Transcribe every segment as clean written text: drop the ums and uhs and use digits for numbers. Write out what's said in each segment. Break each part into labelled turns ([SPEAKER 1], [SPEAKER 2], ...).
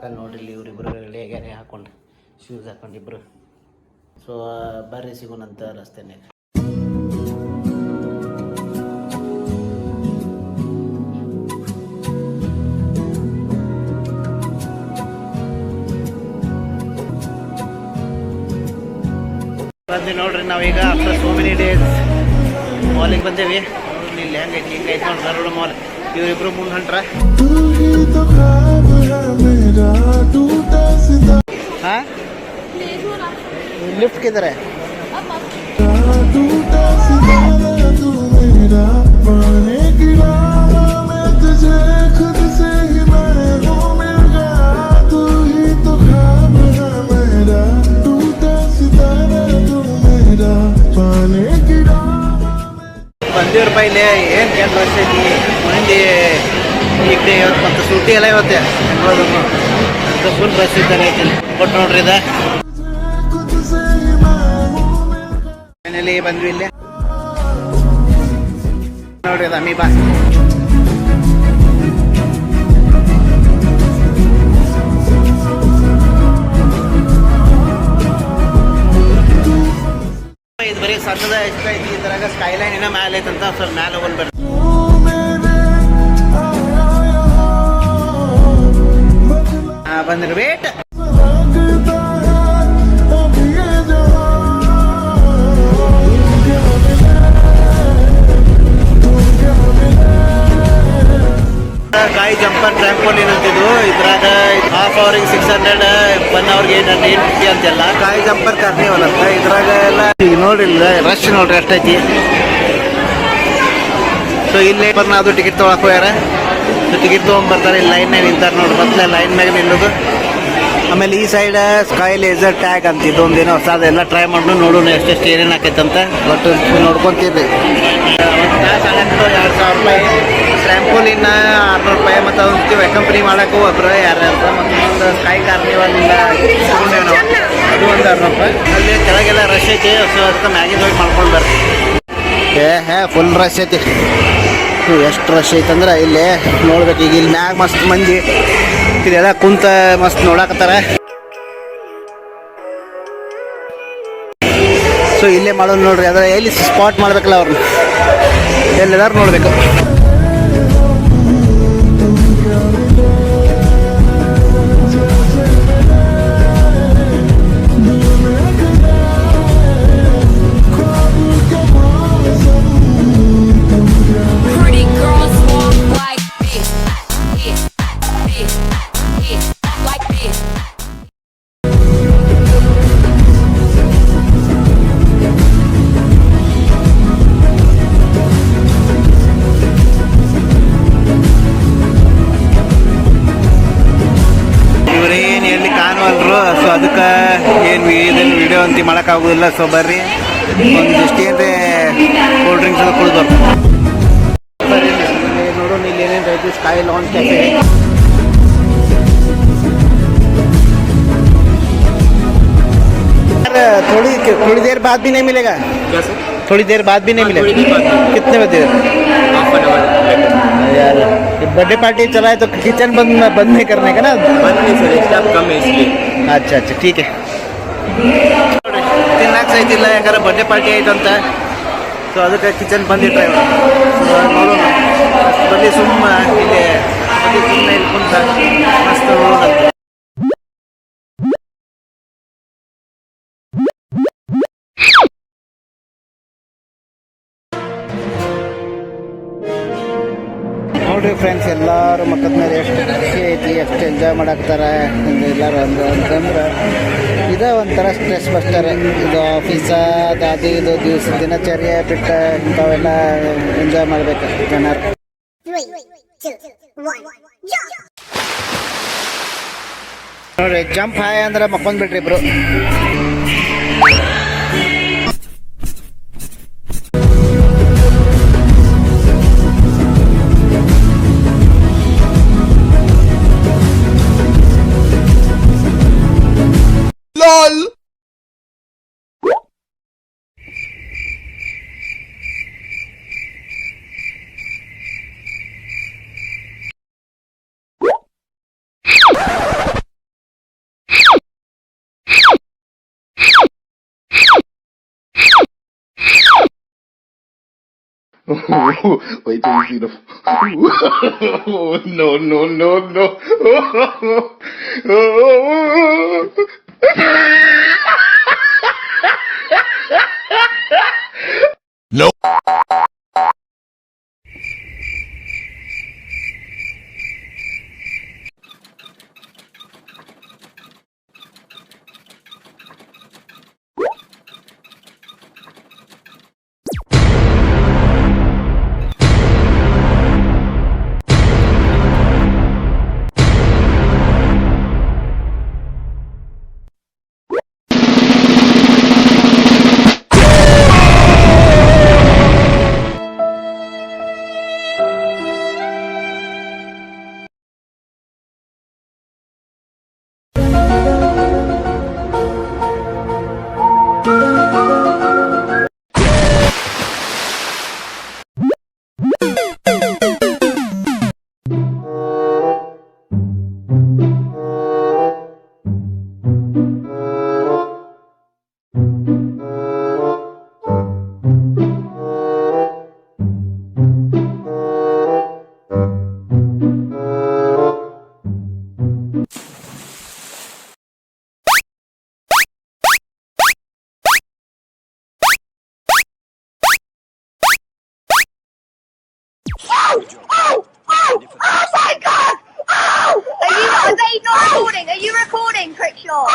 [SPEAKER 1] ಹಾಕೊಂಡು ನೋಡ್ರಿ ಇವರಿಬ್ಬರು ರೆಡಿ ಆಗ್ಯಾರೆ ಹಾಕೊಂಡು ಶೂಸ್ ಹಾಕೊಂಡಿಬ್ರು. ಸೊ ಬರ್ರಿ ಸಿಗೋಣಂತ ರಸ್ತೆನೇ. ಬಂದು ನೋಡ್ರಿ ನಾವೀಗ ಆಫ್ಟರ್ ಸೋ ಮೆನಿ ಡೇಸ್ ಮಾಲಿಗೆ ಬಂದೇವಿ. ಇಲ್ಲಿ ಹೆಂಗೈತಿ ಹಿಂಗೈತಿ ನೋಡಿ ಗರುಡ ಮಾಲ್. ಇವರಿಬ್ರು ಮುಂದೆ ಹೊಂಟ್ರ. ಹಾಂ ಲಿಫ್ಟ್ ಕಿದ್ದಾರೆ. ಬಂದಿವ್ರ ಪೈಲೆ ಏನು ರಶ್ ಐತಿ ಮಂದಿ. ಈ ಕಡೆ ಇವತ್ತು ಮತ್ತು ಸೂಟಿ ಎಲ್ಲ ಇವತ್ತೆ ಫುಲ್ ರಶ್ ಇದ್ದಾನೆ ಐತಿ. ಕೊಟ್ಟು ನೋಡ್ರಿ ಇದ ಮನೇಲಿ ಬಂದ್ವಿ ಇಲ್ಲೇ ನೋಡ್ರಿ ಅದ ಅಮೀಬಾ. ಇದು ಬರೀ ಸಣ್ಣದ ಎಷ್ಟು ಐತಿ ಇದ್ರಾಗ ಸ್ಕೈಲೈನ್ ಏನೋ ಮ್ಯಾಲೆ ಐತಂತ ಸ್ವಲ್ಪ ಮ್ಯಾಲೆ ಹೋಗೋಣ ಬರ್ರಿ. ಬಂದ್ರಿ ವೇಟ್ ಗಾಯಿ ಜಂಪರ್ ಟ್ರಾಂಪೋಲಿನ್ ಅಂತಿದ್ದು. ಇದ್ರಾಗ ಹಾಫ್ ಅವರಿಗೆ 600, 1 ಅವರ್ಗೆ 850 ಅಂತೆಲ್ಲ. ಗಾಯಿ ಜಂಪರ್ ಕಾರ್ನಿವಲ್ ಅಂತ ಇದ್ರಾಗ ಎಲ್ಲ ಈಗ ನೋಡ್ರಿ ರಶ್ ನೋಡ್ರಿ ಅಷ್ಟೈತಿ. ಸೊ ಇಲ್ಲಿ ಅದು ಟಿಕೆಟ್ ತೊಗೊಳಕ್ ಹೋಗ್ಯಾರ. ಸೊ ಟಿಕೆಟ್ ತೊಗೊಂಡ್ಬರ್ತಾರೆ. ಇಲ್ಲಿ ಲೈನ್ ನಿಂತಾರೆ ನೋಡ್ರಿ. ಮೊದಲೇ ಲೈನ್ ಮ್ಯಾಗ ನಿಲ್ಲೋದು. ಆಮೇಲೆ ಈ ಸೈಡ್ ಸ್ಕೈ ಲೇಸರ್ ಟ್ಯಾಗ್ ಅಂತ ಇದೊಂದೇನೋ ಹೊಸ ಅದೆಲ್ಲ ಟ್ರೈ ಮಾಡಿ ನೋಡೋಣ ಎಷ್ಟೆಷ್ಟು ಏನೇನು ಆಕೈತಂತ. ಬಟ್ ನೋಡ್ಕೊಂತೀರಿ. ಒಂದು ಕ್ಲಾಸ್ ಆಗಕ್ಕೆ 2000 ರೂಪಾಯಿ. ಟ್ರ್ಯಾಂಪೋಲಿನ 600 ರೂಪಾಯಿ. ಮತ್ತು ಅದಕ್ಕೆ ಕಂಪ್ನಿ ಮಾಡೋಕ್ಕೂ ಒಬ್ಬರು ಯಾರು ಮತ್ತು ಸ್ಕೈ ಕಾರ್ನಿವಲ್ ಅದು ಒಂದು 600 ರೂಪಾಯಿ. ಅಲ್ಲಿ ಕೆಳಗೆಲ್ಲ ರಶ್ ಐತಿ. ಸೊ ಅದಕ್ಕೆ ಮ್ಯಾಗಿನ ಹೋಗಿ ಮಾಡ್ಕೊಂಡು ಬರ್ರಿ. ಫುಲ್ ರಶ್ ಐತಿ. ಎಷ್ಟು ರಶ್ ಐತಂದ್ರೆ ಇಲ್ಲಿ ನೋಡ್ಬೇಕು. ಈಗ ಇಲ್ಲಿ ಮ್ಯಾಗ ಮಸ್ತ್ ಮಂದಿ ಇದೆಲ್ಲ ಕುಂತ ಮಸ್ತ್ ನೋಡಕತ್ತಾರ. ಸೊ ಇಲ್ಲೇ ಮಾಡೋದು ನೋಡ್ರಿ. ಅದ್ರ ಎಲ್ಲಿ ಸ್ಪಾಟ್ ಮಾಡ್ಬೇಕಲ್ಲ ಅವ್ರನ್ನ ಎಲ್ಲಿದಾರು ನೋಡ್ಬೇಕು. ಸೊ ಅದಕ್ಕೆ ಏನು ಇದನ್ನು ವಿಡಿಯೋ ಅಂತ ಮಾಡೋಕ್ಕಾಗೋದಿಲ್ಲ. ಸೊ ಬರ್ರಿ ಒಂದಿಷ್ಟು ಏನ್ರಿ ಕೋಲ್ಡ್ ಡ್ರಿಂಕ್ಸ್ ಎಲ್ಲ ಕುಡಿದು ಬರ್ರಿ. ನೋಡೋಣ ಇಲ್ಲಿ ಏನೇನು ಐತಿ. Sky launch cafe. थोड़ी देर बाद भी नहीं मिलेगा? थोड़ी देर बाद भी नहीं मिलेगा? कितने बजे? यार बर्थडे पार्टी चला है तो किचन बंद नहीं करने का ना?
[SPEAKER 2] बंद नहीं सर, स्टाफ कम है इसलिए.
[SPEAKER 1] अच्छा ठीक है. ತಿನ್ನಕ್ಕೆ ಸೈತಿಲ್ಲ ಯಾಕಂದ್ರೆ ಬರ್ಡೇ ಪಾರ್ಟಿ ಆಯ್ತಂತ. ಸೊ ಅದಕ್ಕೆ ಕಿಚನ್ ಬಂದಿಟ್ರೆ ನೋಡೋಣ. ಬನ್ನಿ ಸುಮ್ಮ ಇಲ್ಲಿ ಸುಮ್ಮನೆ ಇಲ್ಲಿ ಕುಂತ ಮಸ್ತ್ ನೋಡೋಣ. ನೋಡ್ರಿ ಫ್ರೆಂಡ್ಸ್, ಎಲ್ಲರೂ ಮಕ್ಕದ ಮೇಲೆ ಎಷ್ಟು ಖುಷಿ ಐತಿ, ಎಷ್ಟು ಎಂಜಾಯ್ ಮಾಡಾಕ್ತಾರೆ ಎಲ್ಲರೂ ಅಂತಂದ್ರೆ ಇದೇ ಒಂಥರ ಸ್ಟ್ರೆಸ್ ಬಸ್ಟರ್. ಇದು ಆಫೀಸ ಅದು ಇದು ದಿನಚರ್ಯ ಬಿಟ್ಟು ಇಂಥವೆಲ್ಲ ಎಂಜಾಯ್ ಮಾಡ್ಬೇಕು ಜನರು. ನೋಡ್ರಿ ಜಂಪ್ ಹಾಯ್ ಅಂದ್ರೆ ಮಕ್ಕೊಂಡ್ಬಿಟ್ರಿ ಇಬ್ರು.
[SPEAKER 3] Wait till you see the. No, no, no, no.
[SPEAKER 4] Are they not recording? Are you recording, Crickshaw?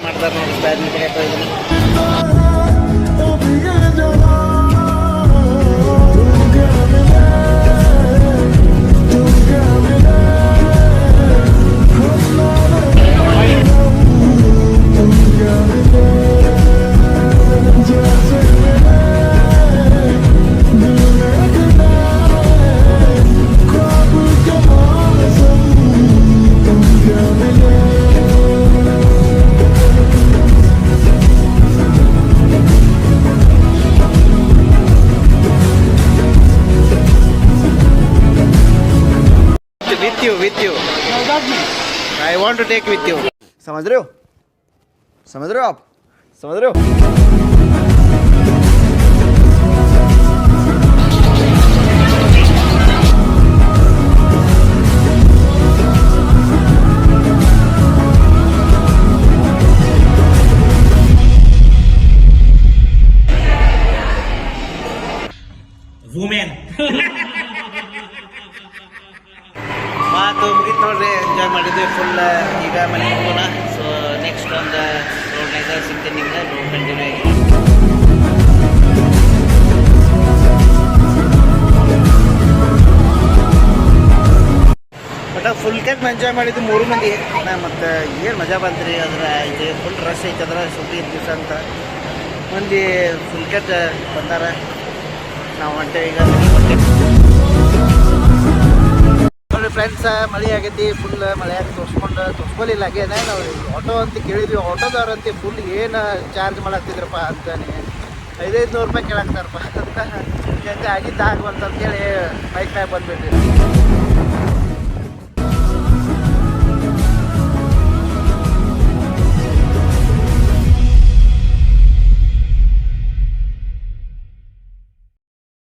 [SPEAKER 1] ಮಾಡ್ತಾರೆ ನೋಡಿ ಸ್ಪೇರ್ ನೀಟಾಗಿ ಇದನ್ನು. With you. I want to take with you. समझ रहे हो? समझ रहे हो आप? समझ रहे हो?
[SPEAKER 2] Women.
[SPEAKER 1] ಮಾತು ಮುಗಿತು ನೋಡ್ರಿ, ಎಂಜಾಯ್ ಮಾಡಿದ್ವಿ ಫುಲ್. ಈಗ ಮನೆಗೆ ಹೋಗೋಣ. ಸೊ ನೆಕ್ಸ್ಟ್ ಒಂದು ರೋಡ್ನಾಗ ಸಿಗ್ತೀನಿ ನಿಮ್ಗೆ. ರೋಡ್ ಕಂಟಿನ್ಯೂ ಆಗಿ ಬಟ್ ಫುಲ್ ಕ್ಯಾಟ್ ಎಂಜಾಯ್ ಮಾಡಿದ್ವಿ 3 ಮಂದಿ. ಮತ್ತು ಏನು ಮಜಾ ಬಂತ್ರಿ. ಅದ್ರ ಇದು ಫುಲ್ ರಶ್ ಐತೆ. ಅದ್ರ ಸುದ್ದಿ ದಿವಸ ಅಂತ ಮಂದಿ ಫುಲ್ ಕ್ಯಾಟ್ ಬಂದಾರ. ನಾವು ಹೊಂಟೇವೆ ಈಗ ನೋಡಿ ಫ್ರೆಂಡ್ಸ್. ಮಳೆ ಆಗೈತಿ ಫುಲ್. ಮಳೆಯಾಗಿ ತೋರಿಸ್ಕೊಲಿಲ್ಲ. ಹಾಗೇನೆ ನಾವು ಆಟೋ ಅಂತ ಕೇಳಿದ್ವಿ. ಆಟೋದವ್ರು ಅಂತ ಫುಲ್ ಏನು ಚಾರ್ಜ್ ಮಾಡಾಕ್ತಿದ್ರಪ್ಪ ಅಂತಾನೆ 500 ರೂಪಾಯಿ ಕೇಳಾಕ್ತಾರಪ್ಪ ಅಂತ. ಹೆಂಗೆ ಆಗಿದ್ದ ಆಗುವಂತಂತೇಳಿ ಬೈಕ್ನಾಗ ಬಂದ್ಬಿಟ್ರಿ.